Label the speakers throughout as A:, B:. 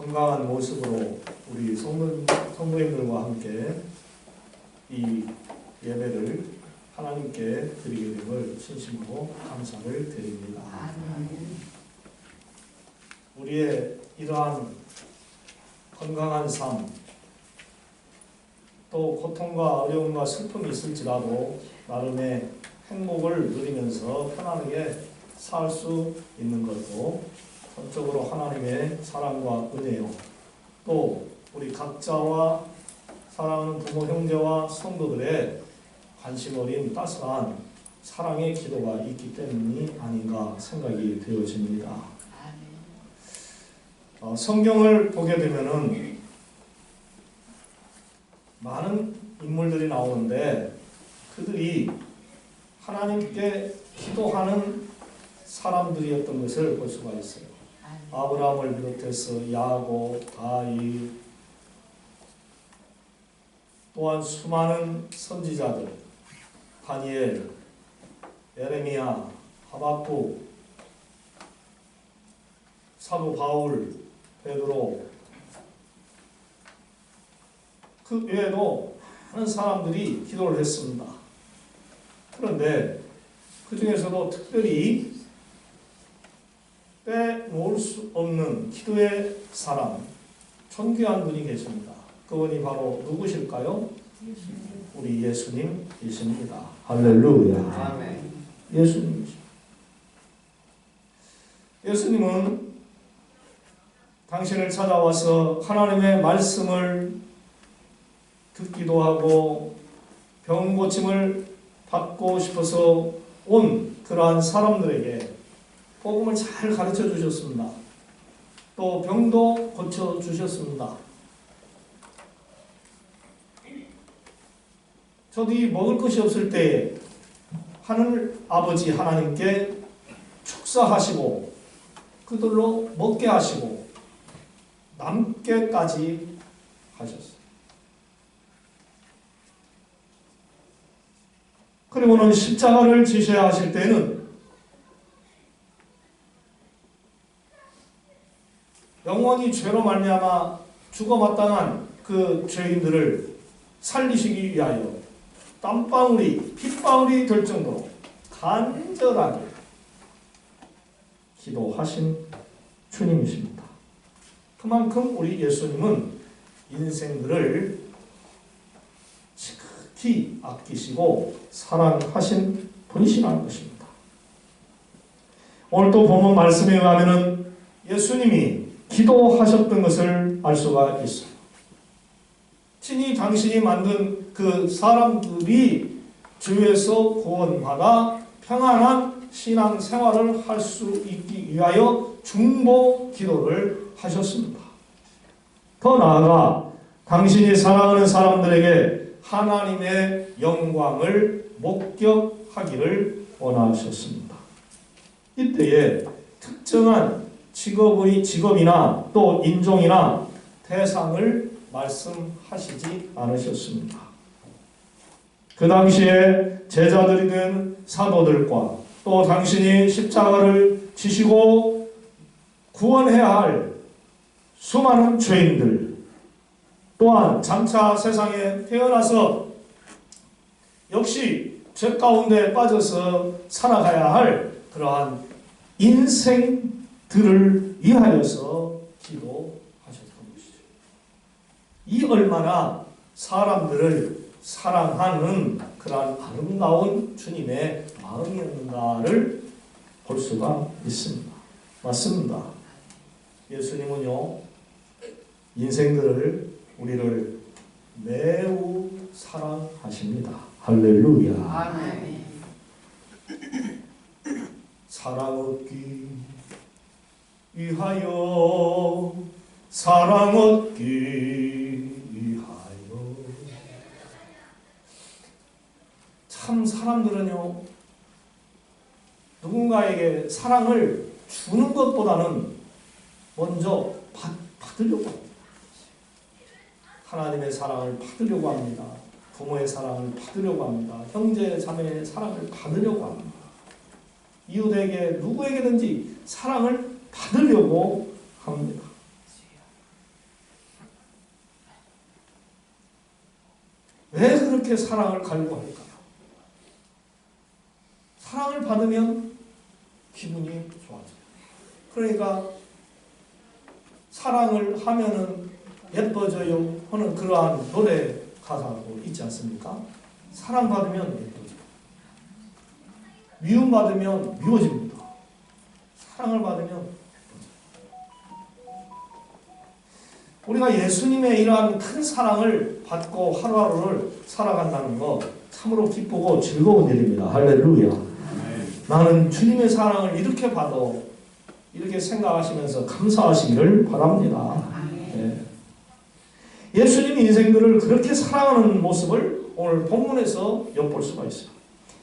A: 건강한 모습으로 우리 성도님들과 함께 이 예배를 하나님께 드리게 됨을 진심으로 감사를 드립니다. 우리의 이러한 건강한 삶, 또 고통과 어려움과 슬픔이 있을지라도 나름의 행복을 누리면서 편안하게 살 수 있는 것도 전적으로 하나님의 사랑과 은혜요. 또 우리 각자와 사랑하는 부모, 형제와 성도들의 관심 어린 따스한 사랑의 기도가 있기 때문이 아닌가 생각이 되어집니다. 성경을 보게 되면은 많은 인물들이 나오는데 그들이 하나님께 기도하는 사람들이었던 것을 볼 수가 있어요. 아브라함을 비롯해서 야곱, 다윗, 또한 수많은 선지자들, 다니엘, 예레미야, 하박국, 사도 바울, 베드로, 그 외에도 많은 사람들이 기도를 했습니다. 그런데 그 중에서도 특별히 빼놓을 수 없는 기도의 사람, 존귀한 분이 계십니다. 그분이 바로 누구실까요? 우리 예수님이십니다. 할렐루야. 예수님이십니다. 예수님은 당신을 찾아와서 하나님의 말씀을 듣기도 하고 병 고침을 받고 싶어서 온 그러한 사람들에게 복음을 잘 가르쳐 주셨습니다. 또 병도 고쳐 주셨습니다. 저도 이 먹을 것이 없을 때에 하늘 아버지 하나님께 축사하시고 그들로 먹게 하시고 남게까지 하셨어요. 그리고는 십자가를 지셔야 하실 때는 영원히 죄로 말미암아 죽어 마땅한 그 죄인들을 살리시기 위하여 땀방울이 핏방울이 될 정도로 간절하게 기도하신 주님이십니다. 그만큼 우리 예수님은 인생들을 지극히 아끼시고 사랑하신 분이시라는 것입니다. 오늘 또 본문 말씀에 의하면 예수님이 기도하셨던 것을 알 수가 있어요. 친히 당신이 만든 그 사람들이 죄에서 구원받아 평안한 신앙생활을 할 수 있기 위하여 중보 기도를 하셨습니다. 더 나아가 당신이 사랑하는 사람들에게 하나님의 영광을 목격하기를 원하셨습니다. 이때에 특정한 직업이나 또 인종이나 대상을 말씀하시지 않으셨습니다. 그 당시에 제자들이 된 사도들과 또 당신이 십자가를 지시고 구원해야 할 수많은 죄인들, 또한 장차 세상에 태어나서 역시 죄 가운데 빠져서 살아가야 할 그러한 인생들을 위하여서 기도하셨던 것이죠. 이 얼마나 사람들을 사랑하는 그러한 아름다운 주님의 마음이었는가를 볼 수가 있습니다. 맞습니다. 예수님은요, 인생들을 우리를 매우 사랑하십니다. 할렐루야. 아멘. 사랑 얻기 위하여, 사랑 얻기 위하여. 참 사람들은요, 누군가에게 사랑을 주는 것보다는 먼저 받으려고 합니다. 하나님의 사랑을 받으려고 합니다. 부모의 사랑을 받으려고 합니다. 형제 자매의 사랑을 받으려고 합니다. 이웃에게 누구에게든지 사랑을 받으려고 합니다. 왜 그렇게 사랑을 갈구할까요? 사랑을 받으면 기분이 좋아져요. 그러니까 사랑을 하면은 예뻐져요 하는 그러한 노래 가사도 있지 않습니까? 사랑받으면 예뻐져요. 미움받으면 미워집니다. 사랑을 받으면 예뻐져요. 우리가 예수님의 이러한 큰 사랑을 받고 하루하루를 살아간다는 거 참으로 기쁘고 즐거운 일입니다. 할렐루야. 나는 주님의 사랑을 이렇게 받아 이렇게 생각하시면서 감사하시기를 바랍니다. 네. 예수님 인생들을 그렇게 사랑하는 모습을 오늘 본문에서 엿볼 수가 있어요.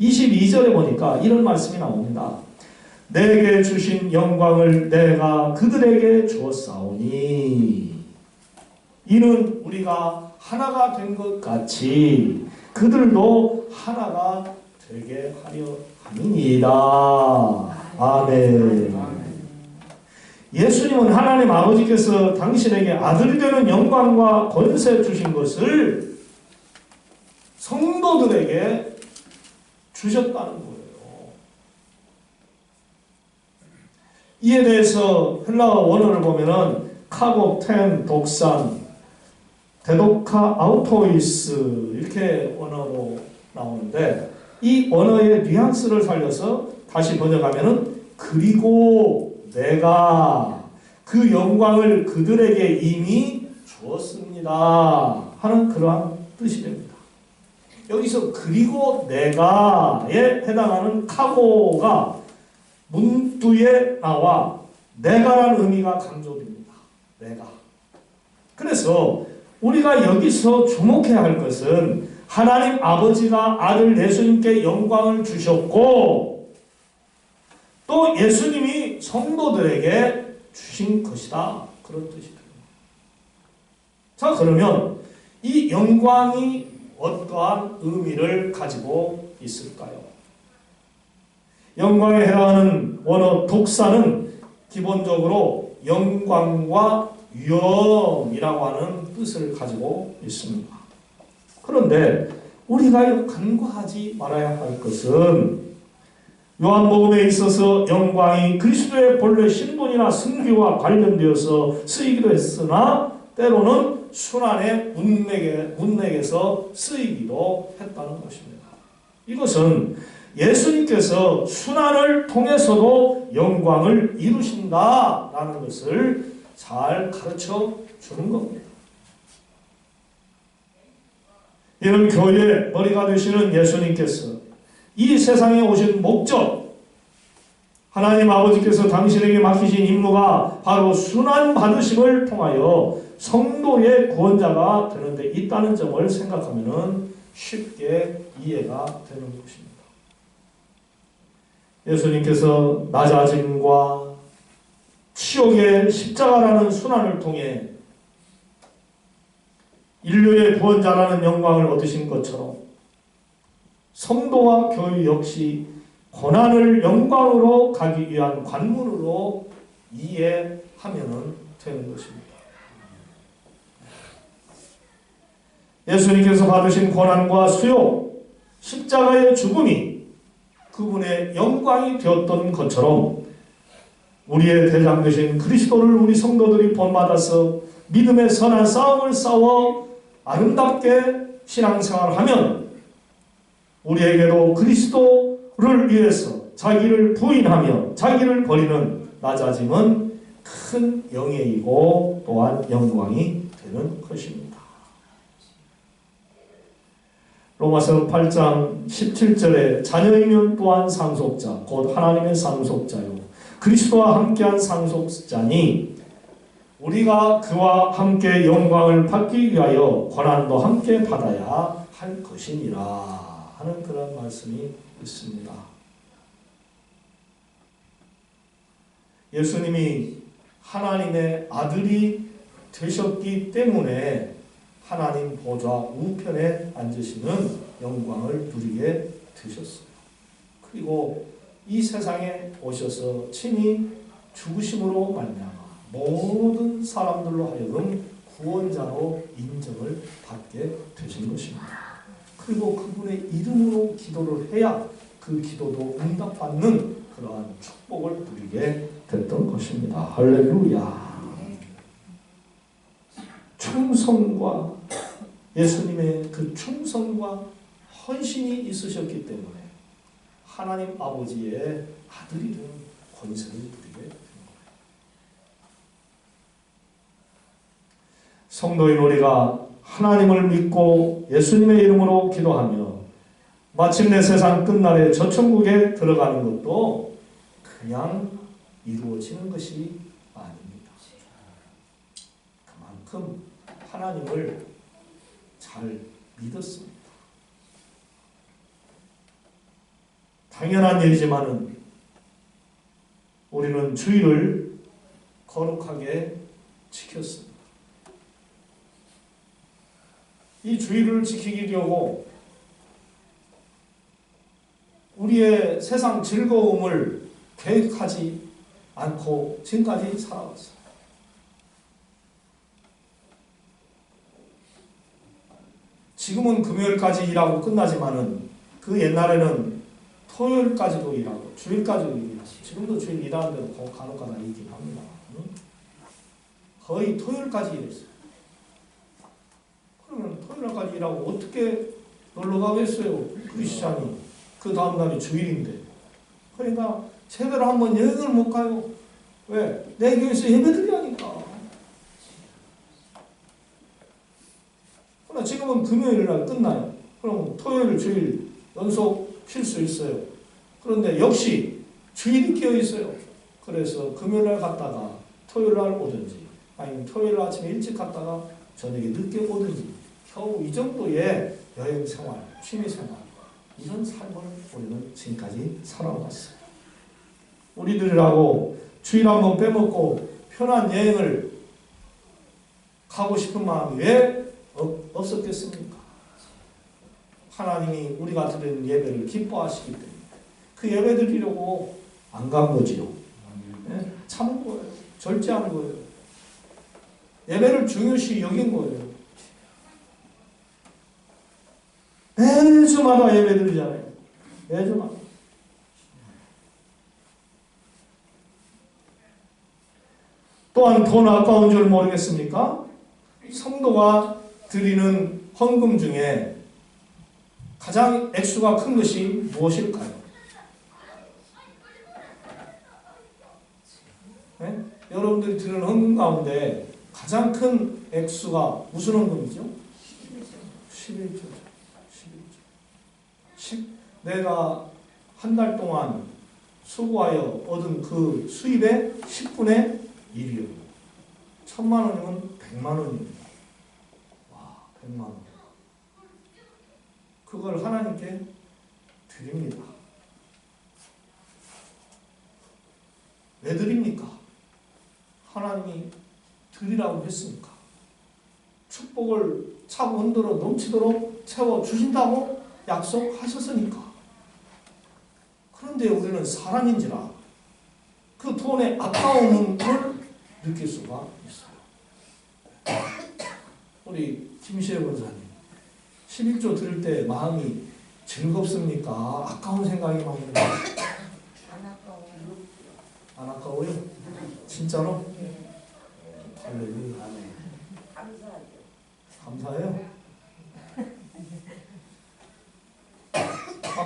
A: 22절에 보니까 이런 말씀이 나옵니다. 내게 주신 영광을 내가 그들에게 주었사오니 이는 우리가 하나가 된 것 같이 그들도 하나가 되게 하려 함이니이다. 아멘. 예수님은 하나님 아버지께서 당신에게 아들이 되는 영광과 권세 주신 것을 성도들에게 주셨다는 거예요. 이에 대해서 헬라어 원어를 보면은 카고텐 독산 데도카 아우토이스 이렇게 원어로 나오는데 이 언어의 뉘앙스를 살려서 다시 번역하면은 그리고 내가 그 영광을 그들에게 이미 주었습니다 하는 그러한 뜻이 됩니다. 여기서 그리고 내가에 해당하는 카고가 문두에 나와 내가라는 의미가 강조됩니다. 내가. 그래서 우리가 여기서 주목해야 할 것은 하나님 아버지가 아들 예수님께 영광을 주셨고 또 예수님이 성도들에게 주신 것이다. 그런 뜻이 됩니다. 자, 그러면 이 영광이 어떠한 의미를 가지고 있을까요? 영광에 해당하는 원어 독사는 기본적으로 영광과 위엄이라고 하는 뜻을 가지고 있습니다. 그런데 우리가 간과하지 말아야 할 것은 요한복음에 있어서 영광이 그리스도의 본래 신분이나 승기와 관련되어서 쓰이기도 했으나 때로는 순환의 문맥에서 쓰이기도 했다는 것입니다. 이것은 예수님께서 순환을 통해서도 영광을 이루신다라는 것을 잘 가르쳐 주는 겁니다. 이런 교회의 머리가 되시는 예수님께서 이 세상에 오신 목적, 하나님 아버지께서 당신에게 맡기신 임무가 바로 순환받으심을 통하여 성도의 구원자가 되는 데 있다는 점을 생각하면 쉽게 이해가 되는 것입니다. 예수님께서 낮아짐과 치욕의 십자가라는 순환을 통해 인류의 구원자라는 영광을 얻으신 것처럼 성도와 교회 역시 고난을 영광으로 가기 위한 관문으로 이해하면 되는 것입니다. 예수님께서 받으신 고난과 수욕, 십자가의 죽음이 그분의 영광이 되었던 것처럼 우리의 대장 되신 그리스도를 우리 성도들이 본받아서 믿음의 선한 싸움을 싸워 아름답게 신앙생활을 하면 우리에게도 그리스도를 위해서 자기를 부인하며 자기를 버리는 낮아짐은 큰 영예이고 또한 영광이 되는 것입니다. 로마서 8장 17절에 자녀이면 또한 상속자 곧 하나님의 상속자요 그리스도와 함께한 상속자니 우리가 그와 함께 영광을 받기 위하여 고난도 함께 받아야 할 것이니라 하는 그런 말씀이 있습니다. 예수님이 하나님의 아들이 되셨기 때문에 하나님 보좌 우편에 앉으시는 영광을 누리게 되셨어요. 그리고 이 세상에 오셔서 친히 죽으심으로 말미암아 모든 사람들로 하여금 구원자로 인정을 받게 되신 것입니다. 그리고 그분의 이름으로 기도를 해야 그 기도도 응답받는 그러한 축복을 누리게 됐던 것입니다. 할렐루야. 충성과 예수님의 그 충성과 헌신이 있으셨기 때문에 하나님 아버지의 아들이 되는 권세를 누리게 된 거예요. 성도인 우리가 하나님을 믿고 예수님의 이름으로 기도하며 마침내 세상 끝날에 저 천국에 들어가는 것도 그냥 이루어지는 것이 아닙니다. 그만큼 하나님을 잘 믿었습니다. 당연한 일이지만은 우리는 주의를 거룩하게 지켰습니다. 이 주의를 지키려고 우리의 세상 즐거움을 계획하지 않고 지금까지 살아왔어요. 지금은 금요일까지 일하고 끝나지만은 그 옛날에는 토요일까지도 일하고 주일까지도 일하고 지금도 주일 일하는 데도 간혹가다 있긴 합니다. 거의 토요일까지 일했어요. 그러면 토요일까지 일하고 어떻게 놀러 가겠어요? 크리스찬이. 그 다음 날이 주일인데. 그러니까 제대로 한번 여행을 못 가요. 왜? 내 교회에서 예배드리니까. 그러나 지금은 금요일 날 끝나요. 그럼 토요일, 주일 연속 쉴 수 있어요. 그런데 역시 주일이 끼어 있어요. 그래서 금요일 날 갔다가 토요일 날 오든지 아니면 토요일 아침에 일찍 갔다가 저녁에 늦게 오든지 겨우 이 정도의 여행 생활, 취미 생활 이런 삶을 우리는 지금까지 살아왔어요. 우리들이라고 주일 한번 빼먹고 편한 여행을 가고 싶은 마음이 왜 없었겠습니까? 하나님이 우리가 드리는 예배를 기뻐하시기 때문에 그 예배 드리려고 안 간 거지요. 네? 참은 거예요. 절제한 거예요. 예배를 중요시 여긴 거예요. 매주마다 예배 드리잖아요. 매주마다. 또한 돈 아까운 줄 모르겠습니까? 성도가 드리는 헌금 중에 가장 액수가 큰 것이 무엇일까요? 네? 여러분들이 드리는 헌금 가운데 가장 큰 액수가 무슨 헌금이죠? 11조죠. 내가 한 달 동안 수고하여 얻은 그 수입의 10분의 1이요. 1,000만 원이면 100만 원입니다. 와, 100만 원. 그걸 하나님께 드립니다. 왜 드립니까? 하나님이 드리라고 했으니까. 축복을 차고 흔들어 넘치도록 채워주신다고 약속하셨으니까. 그런데 우리는 사람인지라 그 돈의 아까움을 느낄 수가 있어요. 우리 김시혜 권사님 11조 드릴 때 마음이 즐겁습니까? 아까운 생각이 많이 들어요? 안 아까워요? 진짜로? 할렐루야. 감사해요?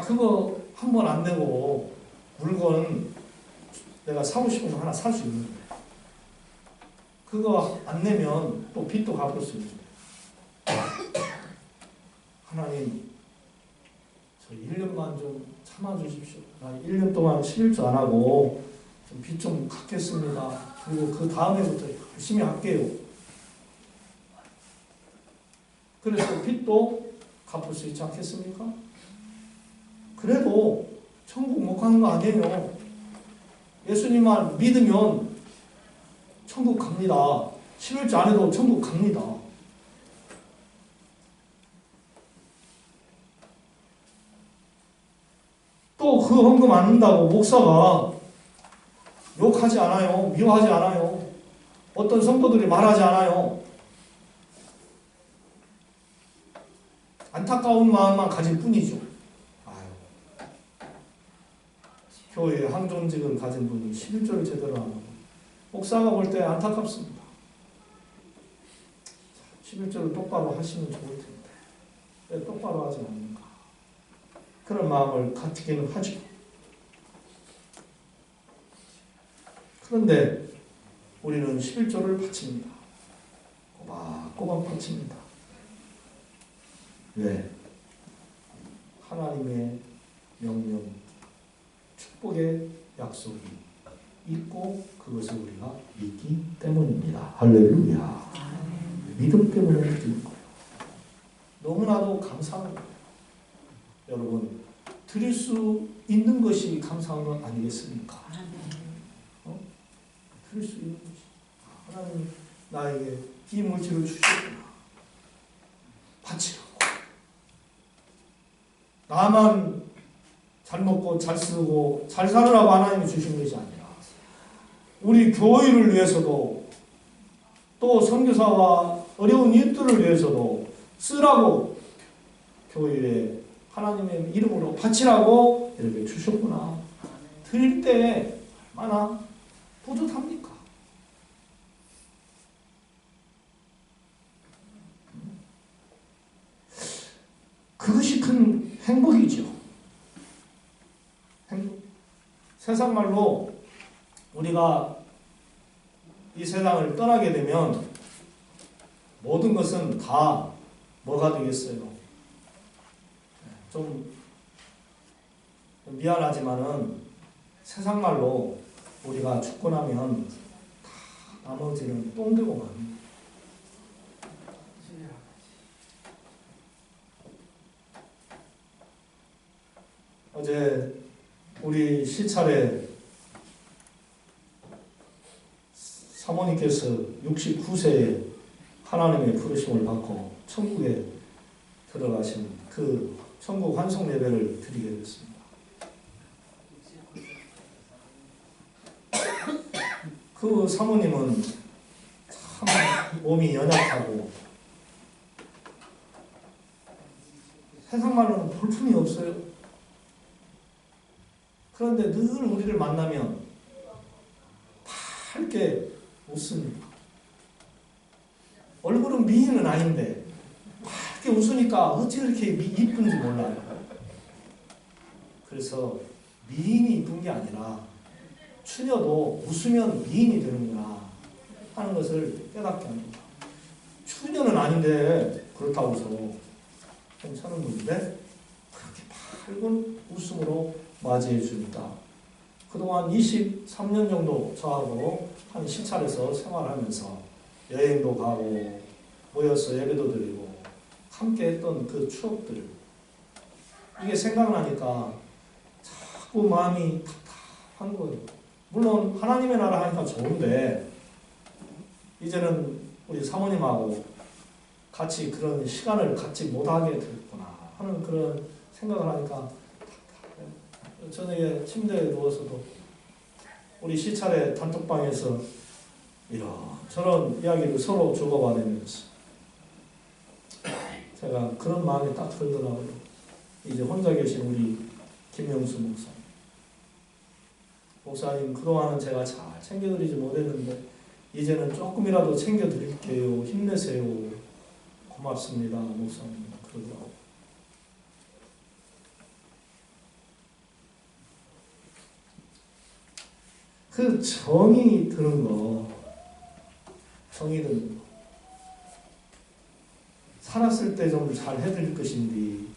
A: 그거 한 번 안 내고 물건 내가 사고 싶은 거 하나 살 수 있는 거예요. 그거 안 내면 또 빚도 갚을 수 있는 거예요. 하나님, 저 1년만 좀 참아주십시오. 나 1년 동안 11조 안 하고 빚 좀 갚겠습니다. 그리고 그 다음에부터 열심히 할게요. 그래서 빚도 갚을 수 있지 않겠습니까? 그래도 천국 못 가는 거 아니에요. 예수님만 믿으면 천국 갑니다. 11조 안 해도 천국 갑니다. 또 그 헌금 안 낸다고 목사가 욕하지 않아요. 미워하지 않아요. 어떤 성도들이 말하지 않아요. 안타까운 마음만 가질 뿐이죠. 아유, 교회에 항존직을 가진 분이 11조를 제대로 안 하고 목사가 볼 때 안타깝습니다. 11조를 똑바로 하시면 좋을 텐데 왜 똑바로 하지 않는가. 그런 마음을 갖기는 하죠. 그런데 우리는 11조를 바칩니다. 꼬박꼬박 바칩니다. 왜? 하나님의 명령, 축복의 약속이 있고 그것을 우리가 믿기 때문입니다. 할렐루야. 믿음 때문에 드리는 거예요. 너무나도 감사한 거예요. 여러분, 드릴 수 있는 것이 감사한 건 아니겠습니까? 드릴 수 있는 것이. 하나님 나에게 이 물질을 주셨구나. 바치라고. 나만 잘 먹고 잘 쓰고 잘 살으라고 하나님이 주신 것이 아니라 우리 교회를 위해서도 또 선교사와 어려운 이웃들을 위해서도 쓰라고 교회에 하나님의 이름으로 바치라고 이렇게 주셨구나. 드릴 때 얼마나 뿌듯합니까? 그것이 큰 행복이죠. 행복. 세상 말로 우리가 이 세상을 떠나게 되면 모든 것은 다 뭐가 되겠어요? 좀 미안하지만은 세상 말로 우리가 죽고 나면 다 나머지는 똥 되고 맙니다. 어제 우리 시찰에 사모님께서 69세에 하나님의 부르심을 받고 천국에 들어가신 그 천국 환송 예배를 드리게 됐습니다. 그 사모님은 참 몸이 연약하고 세상 말로는 볼품이 없어요. 그런데 늘 우리를 만나면 밝게 웃습니다. 얼굴은 미인은 아닌데 밝게 웃으니까 어찌 이렇게 이쁜지 몰라요. 그래서 미인이 이쁜 게 아니라 추녀도 웃으면 미인이 되는구나 하는 것을 깨닫게 합니다. 추녀는 아닌데 그렇다고 해서 괜찮은 분인데 그렇게 밝은 웃음으로 맞이해 줍니다. 그동안 23년 정도 저하고 한 시찰에서 생활하면서 여행도 가고 모여서 예배도 드리고 함께 했던 그 추억들, 이게 생각나니까 자꾸 마음이 답답한 거예요. 물론 하나님의 나라 하니까 좋은데 이제는 우리 사모님하고 같이 그런 시간을 갖지 못하게 됐구나 하는 그런 생각을 하니까 답답해요. 저녁에 침대에 누워서도 우리 시찰의 단톡방에서 이런저런 이야기를 서로 주고받으면서 제가 그런 마음이 딱 들더라고요. 이제 혼자 계신 우리 김영수 목사님 그동안은 제가 잘 챙겨드리지 못했는데 이제는 조금이라도 챙겨드릴게요. 힘내세요. 고맙습니다. 목사님 그러더라고요. 그 정이 드는 거, 살았을 때 좀 잘 해드릴 것인데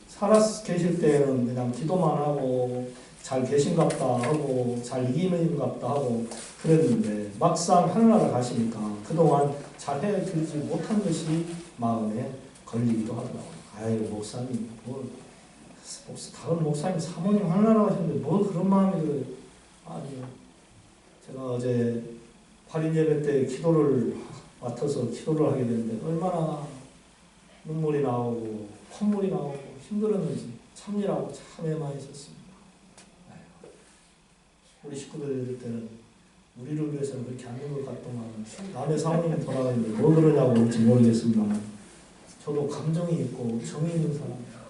A: 계실 때는 그냥 기도만 하고 잘 계신갑다 하고 잘 이기는갑다 하고 그랬는데 막상 하늘나라 가시니까 그동안 잘 해드리지 못한 것이 마음에 걸리기도 하더라고요. 아유 목사님 다른 목사님 사모님 하늘나라 가셨는데 뭐 그런 마음이 들어요. 아니요. 제가 어제 활인 예배 때 기도를 맡아서 기도를 하게 됐는데 얼마나 눈물이 나오고 콧물이 나오고 힘들었는지 참느라고 참 애많이 있었습니다. 우리 식구들 이럴 때는 우리를 위해서는 그렇게 않는 것 같더만 남의 사모님이 돌아가는데 뭐 그러냐고 올지 모르겠습니다만 저도 감정이 있고 정이 있는 사람이에요.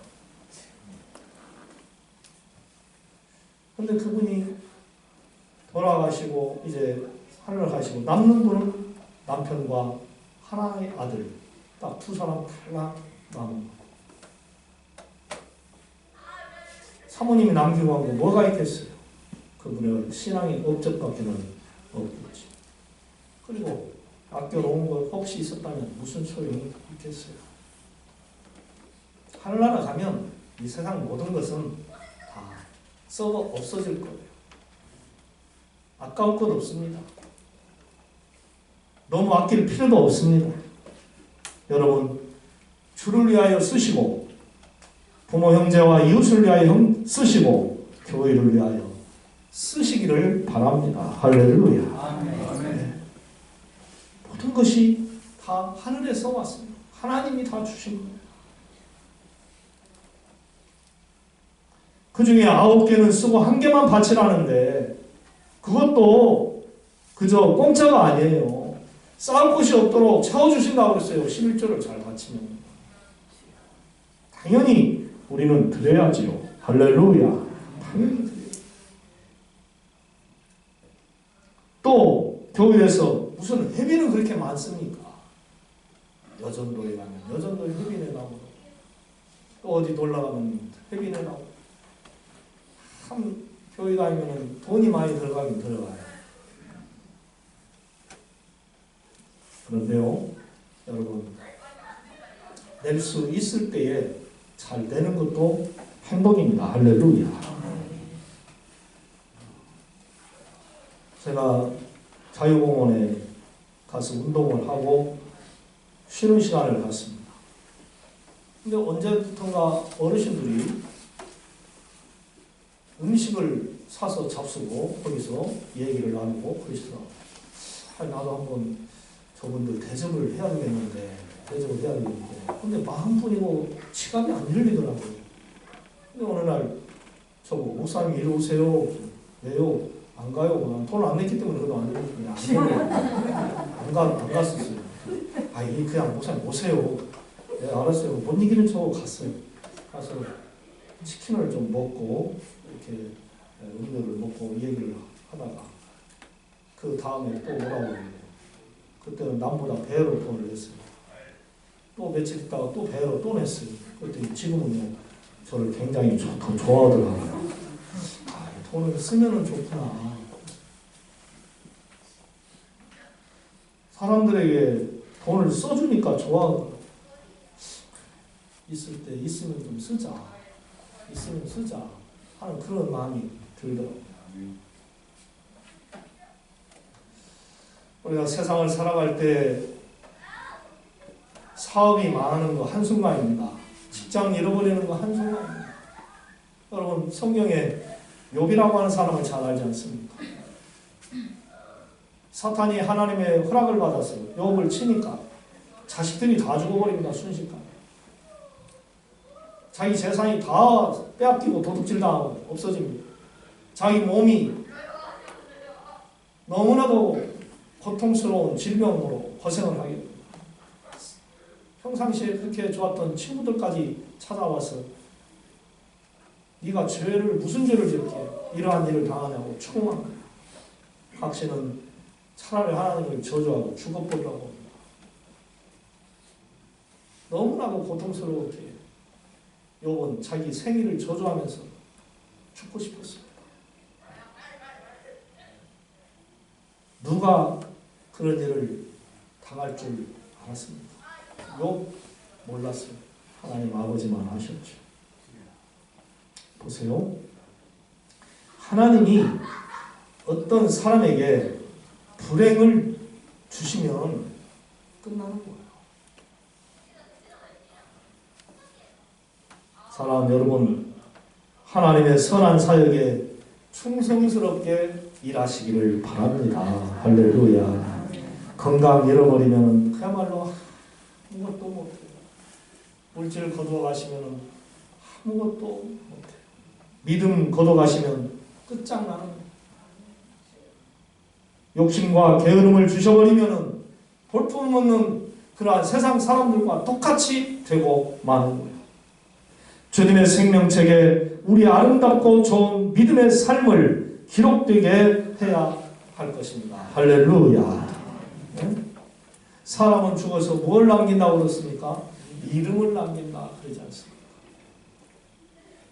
A: 근데 그분이 돌아가시고 이제 하늘을 가시고 남는 분은 남편과 하나의 아들, 딱 두 사람 하나 남은 거. 사모님이 남기고 한 거 뭐가 있겠어요? 그분의 신앙의 업적밖에는 없겠지. 그리고 아껴놓은 걸 혹시 있었다면 무슨 소용이 있겠어요? 하늘나라 가면 이 세상 모든 것은 다 썩어 없어질 거예요. 아까울 것 없습니다. 너무 아낄 필요도 없습니다. 여러분, 주를 위하여 쓰시고 부모 형제와 이웃을 위하여 쓰시고 교회를 위하여 쓰시기를 바랍니다. 할렐루야. 아멘. 모든 것이 다 하늘에서 왔습니다. 하나님이 다 주신 거예요. 그 중에 9개는 쓰고 1개만 바치라는데 그것도 그저 공짜가 아니에요. 쌓을 곳이 없도록 채워주신다고 그랬어요. 11조를 잘 바치면. 당연히 우리는 드려야지요. 할렐루야. 당연히 드려요. 또 교회에서 무슨 회비는 그렇게 많습니까? 여전도에 가면 여전도에 회비 내라고, 또 어디 놀러 가면 회비 내라고. 참 교회 다니면 돈이 많이 들어가긴 들어가요. 그런데요, 여러분, 낼 수 있을 때에 잘 내는 것도 행복입니다. 할렐루야. 제가 자유공원에 가서 운동을 하고 쉬는 시간을 갖습니다. 근데 언제부턴가 어르신들이 음식을 사서 잡수고 거기서 얘기를 나누고 그러시더라고요. 나도 한번 저분들 대접을 해야 되겠는데, 근데 마음뿐이고 지갑이 안 열리더라고요. 근데 어느 날 저보고 목사님 이리 오세요. 왜요? 안 가요. 돈 안 냈기 때문에 그래도 안 갔었어요. 그냥 목사님 오세요. 네, 알았어요. 못 이기는 척 갔어요. 가서 치킨을 좀 먹고 이렇게 음료를 먹고 얘기를 하다가 그 다음에 또 오라고 해요. 그때는 남보다 배로 돈을 냈어요. 또 며칠 있다가 또 배로 또 냈어요. 그랬더니 지금은요, 저를 굉장히 더 좋아하더라고요. 돈을 쓰면은 좋구나. 사람들에게 돈을 써주니까 좋아하더라고요. 있을 때 있으면 좀 쓰자. 있으면 쓰자 하는 그런 마음이 들더라고요. 우리가 세상을 살아갈 때 사업이 망하는 거 한순간입니다. 직장 잃어버리는 거 한순간입니다. 여러분, 성경에 욥이라고 하는 사람을 잘 알지 않습니까? 사탄이 하나님의 허락을 받아서 욥을 치니까 자식들이 다 죽어버립니다. 순식간에. 자기 재산이 다 빼앗기고 도둑질당하고 없어집니다. 자기 몸이 너무나도 고통스러운 질병으로 고생을 하게 됩니다. 평상시에 그렇게 좋았던 친구들까지 찾아와서 네가 무슨 죄를 지었기에 이러한 일을 당하냐고 추궁한 거예요. 각시는 차라리 하나님을 저주하고 죽어보려고 합니다. 너무나도 고통스러웠기에 욥은 자기 생일을 저주하면서 죽고 싶었습니다. 누가 그런 일을 당할 줄 알았습니까? 욥 몰랐어요. 하나님 아버지만 아셨죠. 보세요. 하나님이 어떤 사람에게 불행을 주시면 끝나는 거예요. 사랑하는 여러분, 하나님의 선한 사역에 충성스럽게 일하시기를 바랍니다. 할렐루야. 건강 잃어버리면 그야말로 아무것도 못해요. 물질 거둬가시면 아무것도 못해요. 믿음 거둬가시면 끝장나는 거예요. 욕심과 게으름을 주셔버리면 볼품없는 그러한 세상 사람들과 똑같이 되고 마는 거예요. 주님의 생명책에 우리 아름답고 좋은 믿음의 삶을 기록되게 해야 할 것입니다. 할렐루야. 네? 사람은 죽어서 뭘 남긴다고 그랬습니까? 이름을 남긴다 그러지 않습니까?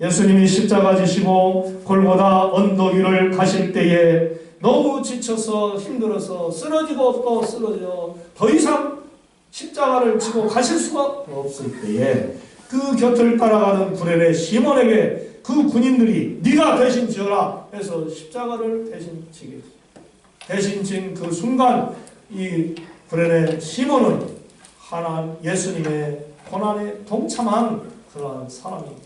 A: 예수님이 십자가 지시고 골고다 언덕 위를 가실 때에 너무 지쳐서 힘들어서 쓰러지고 또 쓰러져 더 이상 십자가를 지고 가실 수가 없을 때에 그 곁을 따라가는 구레네 시몬에게 그 군인들이 네가 대신 지어라 해서 십자가를 대신 지게 했어요. 대신 진 그 순간 이 구레네 시몬은 하나님 예수님의 고난에 동참한 그러한 사람이 되었어요.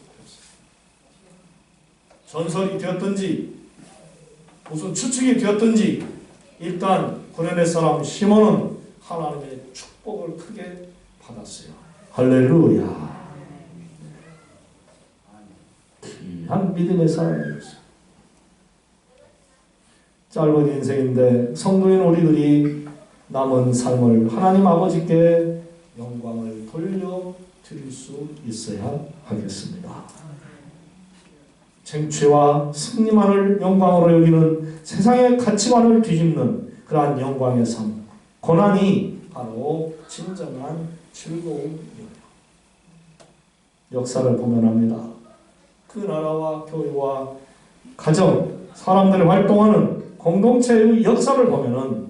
A: 전설이 되었든지 무슨 추측이 되었든지 일단 구레네 사람 시몬은 하나님의 축복을 크게 받았어요. 할렐루야. 귀한 믿음의 사람이었어요. 짧은 인생인데 성도인 우리들이 남은 삶을 하나님 아버지께 영광을 돌려드릴 수 있어야 하겠습니다. 쟁취와 승리만을 영광으로 여기는 세상의 가치관을 뒤집는 그러한 영광의 삶, 고난이 바로 진정한 즐거움이에요. 역사를 보면 합니다. 그 나라와 교회와 가정, 사람들이 활동하는 공동체의 역사를 보면은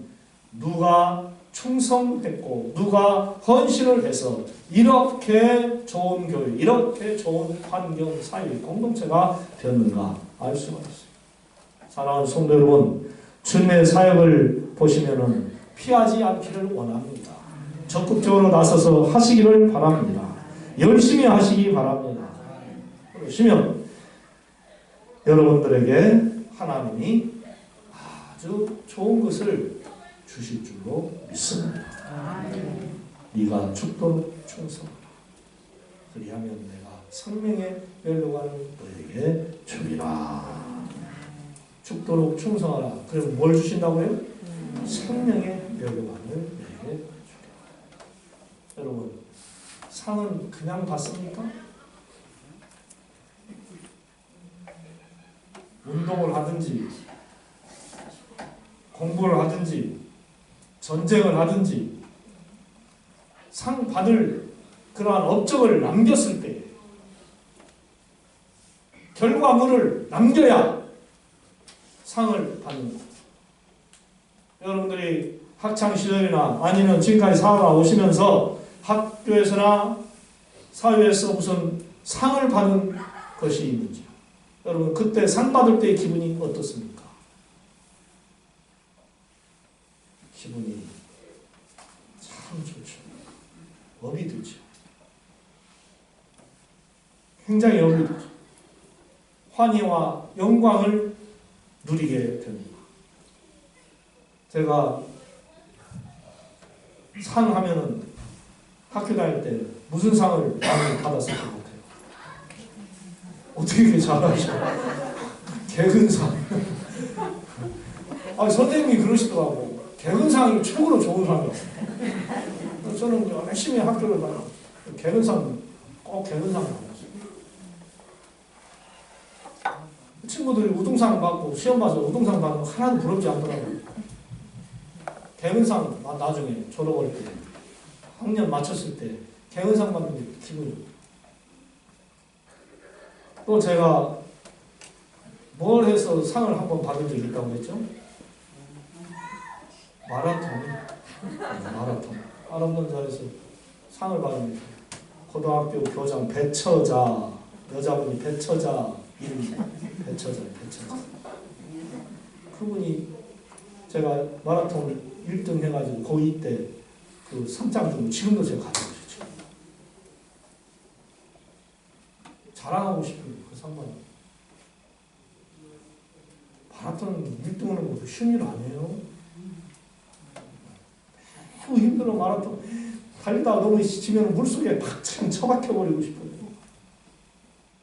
A: 누가 충성했고 누가 헌신을 해서 이렇게 좋은 교회, 이렇게 좋은 환경, 사회, 공동체가 되었는가 알 수가 있어요. 사랑하는 성도 여러분, 주님의 사역을 보시면은 피하지 않기를 원합니다. 적극적으로 나서서 하시기를 바랍니다. 열심히 하시기 바랍니다. 그러시면 여러분들에게 하나님이 아주 좋은 것을 주실 줄로 믿습니다. 네가 죽도록 충성하라. 그리하면 내가 생명의 멸류관을 너에게 주리라. 죽도록 충성하라. 그럼 뭘 주신다고요? 생명의 멸류관을 너에게 주리라. 여러분, 상은 그냥 받습니까? 운동을 하든지 공부를 하든지 전쟁을 하든지 상 받을 그러한 업적을 남겼을 때 결과물을 남겨야 상을 받는 것. 여러분들이 학창시절이나 아니면 지금까지 살아오시면서 학교에서나 사회에서 무슨 상을 받은 것이 있는지요? 여러분 그때 상 받을 때의 기분이 어떻습니까? 기분이 참 좋죠. 업이 되죠. 굉장히 업이 되죠. 환희와 영광을 누리게 됩니다. 제가 상 하면은 학교 다닐 때 무슨 상을 많이 받았을 것 같아요? 어떻게 이렇게 잘하셔? 개근상. 선생님이 그러시더라고. 개근상이 최고로 좋은 상이에요. 저는 열심히 학교를 다녀. 개근상, 꼭 개근상을 받았어요. 친구들이 우등상 받고 시험 봐서 우등상 받는 거 하나도 부럽지 않더라고요. 개근상 나중에 졸업할 때, 학년 마쳤을 때 개근상 받는 게 기분이. 또 제가 뭘 해서 상을 한번 받은 적이 있다고 했죠? 마라톤 자에서 상을 받은 고등학교 교장 배처자, 여자분이 배처자 이름이 배처자. 그분이 제가 마라톤 1등 해가지고 고2 때 그 상장 주고 지금도 제가 가지고 있죠. 자랑하고 싶은 그 상만. 마라톤 1등 하는 것도 쉬운 일 아니에요. 너무 힘들어. 마라톤 달리다가 너무 지치면 물속에 팍 처박혀버리고 싶어요.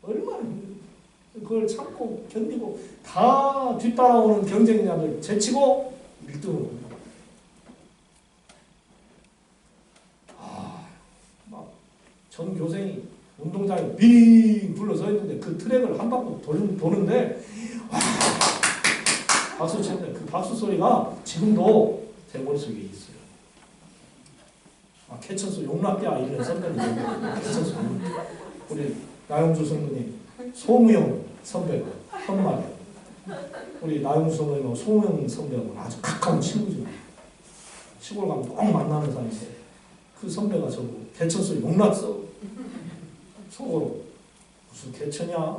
A: 얼마나 힘들어. 그걸 참고 견디고 다 뒤따라오는 경쟁자들 제치고 1등을 합니다. 전 교생이 운동장에 빙 둘러서 있는데 그 트랙을 한 바퀴 도는데 와 박수 치는데 그 박수 소리가 지금도 제 머릿속에 있어요. 개천수 용납이야 이런 선배님 개천수 우리 나영주 선배님 소무영 선배가 현말 우리 나영주 선배님하고 소무영 선배하고 아주 가까운 친구죠. 시골 가면 꼭 만나는 사이인데 그 선배가 저보고 개천수 용납서 속으로 무슨 개천이야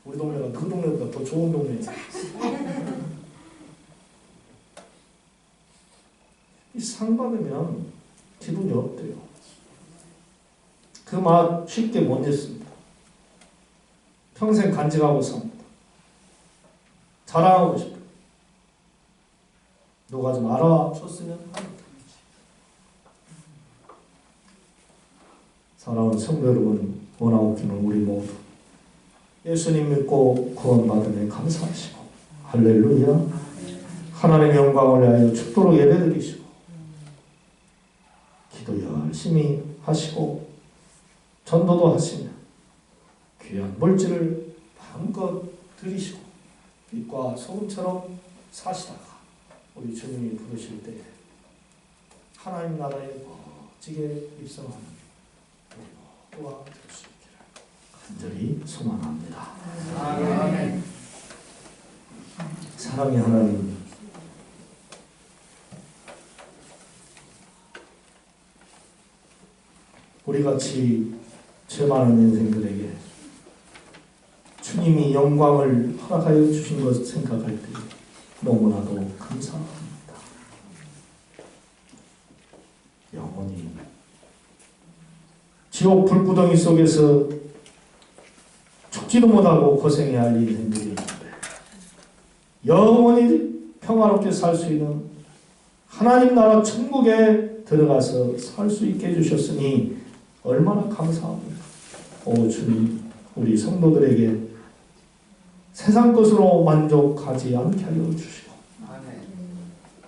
A: 우리 동네가 그 동네보다 더 좋은 동네야. 이 상 받으면 기분이 어때요? 그 맛 쉽게 못 잊습니다. 평생 간직하고 삽니다. 자랑하고 싶어요. 누가 좀 알아줬으면 합니다. 사랑하는 성도 여러분, 원하옵기는 우리 모두 예수님 믿고 구원받음에 감사하시고 할렐루야 하나님의 영광을 위하여 죽도록 예배드리시고 기도 열심히 하시고 전도도 하시며 귀한 물질을 마음껏 드리시고 빛과 소금처럼 사시다가 우리 주님이 부르실 때 하나님 나라에 멋지게 입성하는 우리 모두가 될 수 있기를 간절히 소망합니다. 아멘. 사랑의 하나님, 우리같이 죄 많은 인생들에게 주님이 영광을 허락하여 주신 것을 생각할 때 너무나도 감사합니다. 영원히 지옥 불구덩이 속에서 죽지도 못하고 고생해야 할 인생들이 있는데 영원히 평화롭게 살 수 있는 하나님 나라 천국에 들어가서 살 수 있게 해주셨으니 얼마나 감사합니다. 오 주님, 우리 성도들에게 세상 것으로 만족하지 않게 하여 주시고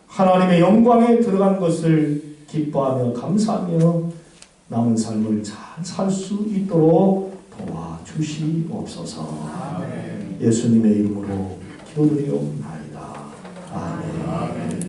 A: 하나님의 영광에 들어간 것을 기뻐하며 감사하며 남은 삶을 잘 살 수 있도록 도와주시옵소서. 예수님의 이름으로 기도드리옵나이다. 아멘.